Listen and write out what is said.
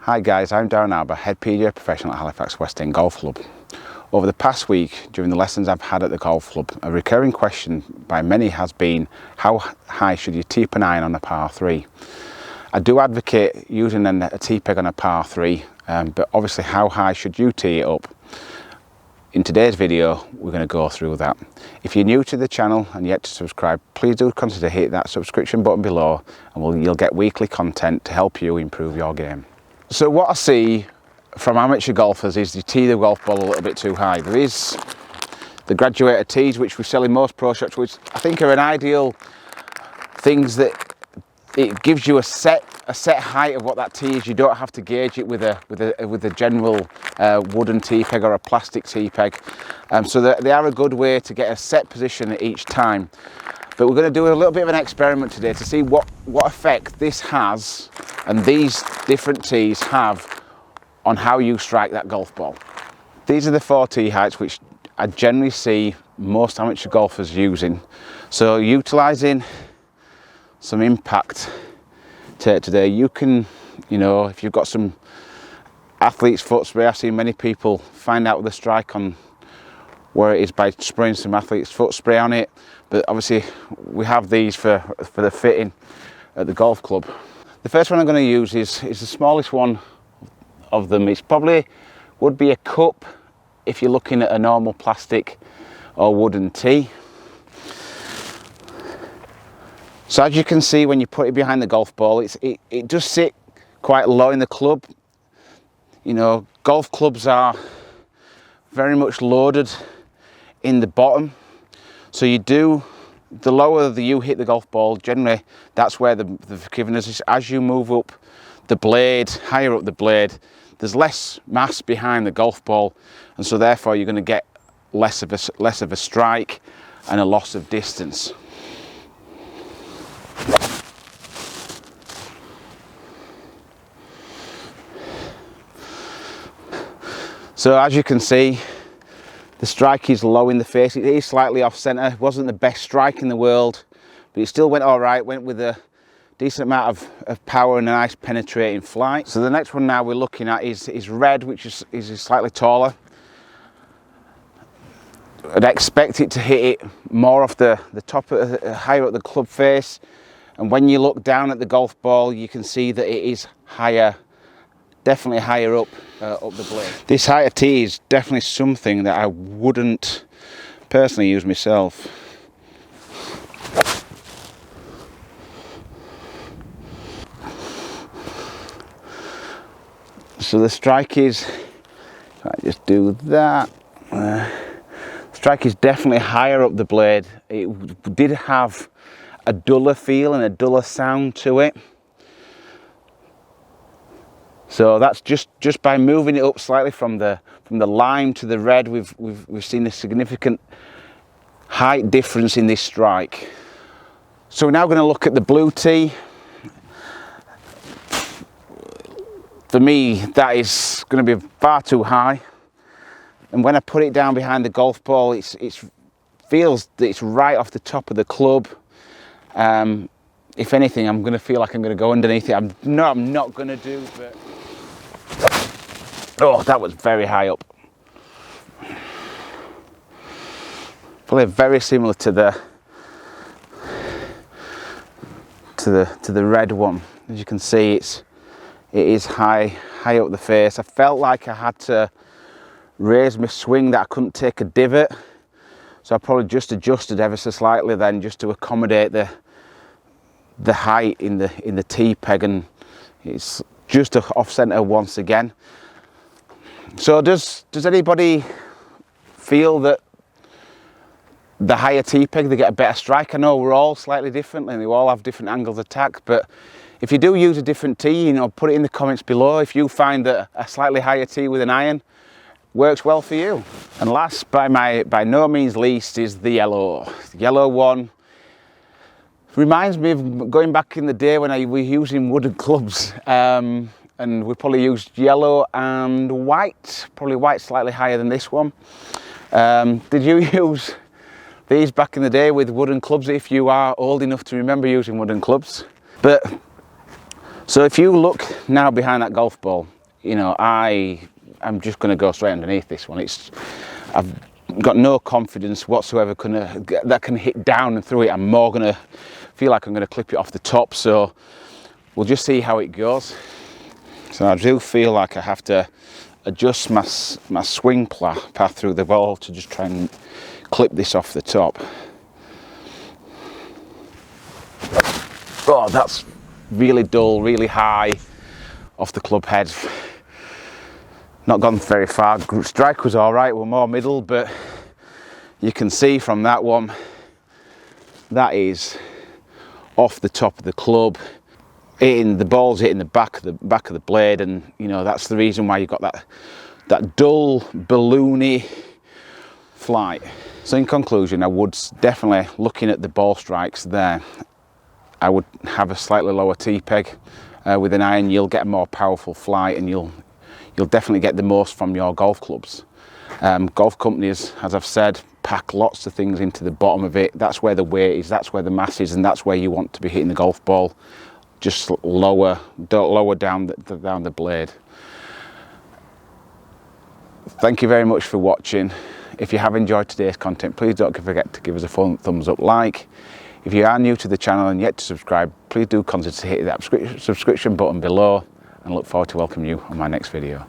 Hi guys, I'm Darren Arbour, Head PGA Professional at Halifax West End Golf Club. Over the past week, during the lessons I've had at the golf club, a recurring question by many has been, how high should you tee up an iron on a par 3? I do advocate using a tee peg on a par 3, but obviously how high should you tee it up? In today's video, we're going to go through that. If you're new to the channel and yet to subscribe, please do consider hitting that subscription button below, and you'll get weekly content to help you improve your game. So what I see from amateur golfers is you tee the golf ball a little bit too high. There is the graduated tees, which we sell in most pro shops, which I think are an ideal things that it gives you a set height of what that tee is. You don't have to gauge it with a general wooden tee peg or a plastic tee peg. So they are a good way to get a set position at each time. But we're going to do a little bit of an experiment today to see what effect this has and these different tees have on how you strike that golf ball. These are the 4 tee heights which I generally see most amateur golfers using. So utilising some impact today, you can, if you've got some athlete's foot spray, I've seen many people find out the strike on where it is by spraying some athlete's foot spray on it. But obviously we have these for the fitting at the golf club. The first one I'm going to use is the smallest one of them. It's probably would be a cup if you're looking at a normal plastic or wooden tee. So as you can see, when you put it behind the golf ball, it does sit quite low in the club. Golf clubs are very much loaded in the bottom. So the lower you hit the golf ball, generally that's where the forgiveness is. As you move up the blade, higher up the blade, there's less mass behind the golf ball, and so therefore you're going to get less of a strike and a loss of distance. So as you can see, the strike is low in the face. It is slightly off centre. It wasn't the best strike in the world, but it still went all right. Went with a decent amount of power and a nice penetrating flight. So the next one now we're looking at is red, which is slightly taller. I'd expect it to hit it more off the top, higher up the club face. And when you look down at the golf ball, you can see that it is higher, definitely higher up the blade. This height of tee is definitely something that I wouldn't personally use myself. So the strike is, if I just do that, strike is definitely higher up the blade. It did have a duller feel and a duller sound to it. So that's just by moving it up slightly from the lime to the red, we've seen a significant height difference in this strike. So we're now going to look at the blue tee. For me, that is going to be far too high. And when I put it down behind the golf ball, it feels that it's right off the top of the club. If anything, I'm going to feel like I'm going to go underneath it. I'm not going to do, but oh, that was very high up. Probably very similar to the red one. As you can see, it is high up the face. I felt like I had to raise my swing, that I couldn't take a divot. So I probably just adjusted ever so slightly then, just to accommodate the height in the tee peg, and it's just off centre once again. So does anybody feel that the higher tee peg they get a better strike? I know we're all slightly different and we all have different angles of attack, but if you do use a different tee, put it in the comments below if you find that a slightly higher tee with an iron works well for you. And last, by no means least, is the yellow. The yellow one reminds me of going back in the day when I was using wooden clubs, and we probably used yellow and white, probably white slightly higher than this one. Did you use these back in the day with wooden clubs, if you are old enough to remember using wooden clubs? But So if you look now behind that golf ball, you know, I'm just going to go straight underneath this one. I've got no confidence whatsoever that can hit down and through it. I'm more going to feel like I'm going to clip it off the top, so we'll just see how it goes. So I do feel like I have to adjust my swing path through the ball to just try and clip this off the top. Oh, that's really dull, really high off the club head. Not gone very far. Strike was all right, we're more middle, but you can see from that one, that is off the top of the club. The ball's hitting the back of the blade, and you know that's the reason why you got that dull, balloony flight. So in conclusion, I would definitely, looking at the ball strikes there, I would have a slightly lower tee peg. With an iron, you'll get a more powerful flight, and you'll definitely get the most from your golf clubs. Golf companies, as I've said, pack lots of things into the bottom of it. That's where the weight is, that's where the mass is, and that's where you want to be hitting the golf ball. Just lower down the blade. Thank you very much for watching. If you have enjoyed today's content, please don't forget to give us a thumbs up, like. If you are new to the channel and yet to subscribe, please do consider hitting that subscription button below, and look forward to welcoming you on my next video.